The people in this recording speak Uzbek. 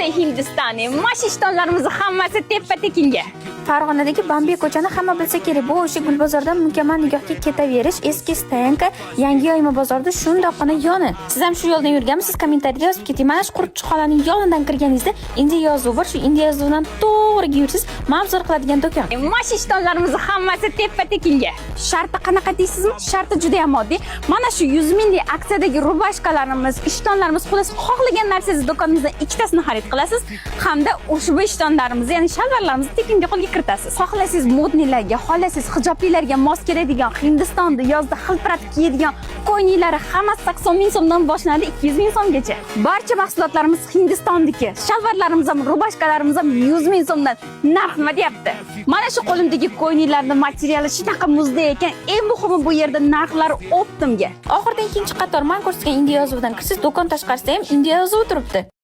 Hammasi Hindistoniy. Mashishtonlarimiz hammasi teppa-tekinga. Farg'onadagi Bambiy ko'chani hamma bilsa kerak. Bu o'sha Gulbozordan mukammal nigohga ketaverish, eski Stoyanka, yangi yoyma bozorda shundoqqina yoni. Siz ham shu yo'ldan yurganmisiz? Kommentariyada yozib keting. Mana shu qurib chiqolaning yonidan kirganingizda Indiya yozuvi bor. Shu Indiya yozuvidan to'g'ri yursiz, mavzur qiladigan do'kon. Mashishtonlarimiz hammasi teppa-tekinga. Sharti qanaqa deysizmi? Sharti juda ham oddiy. Mana shu 100 minglik aksiyadagi rubashkalarimiz, ishtonlarimiz, xullas xohlagan narsangizni do'konimizdan ikkitasini xarid qilasiz hamda ushbu ishtonlarimizni, ya'ni shalvarlarimizni tekinga qo'lga kiritasiz. Xohlasangiz modnilarga, xohlasangiz hijoblilarga mos keladigan Hindistonda yozda xilpiratib kiyadigan ko'yniklari hammasi 80 ming so'mdan boshlanadi 200 ming so'mgacha. Barcha mahsulotlarimiz Hindistondagi. Shalvarlarimiz ham, rubashkalarimiz ham 100 ming so'mdan narx nima deyapti? Mana shu qo'limdagi ko'ynaklarning materiali shunaqa muzday ekan, eng muhimi bu yerda narxlari optimga. Oxirida ikkinchi qator man ko'rsatgan Indiya yozuvidan kirsiz, do'kon tashqarisida ham Indiya yozuvi turibdi.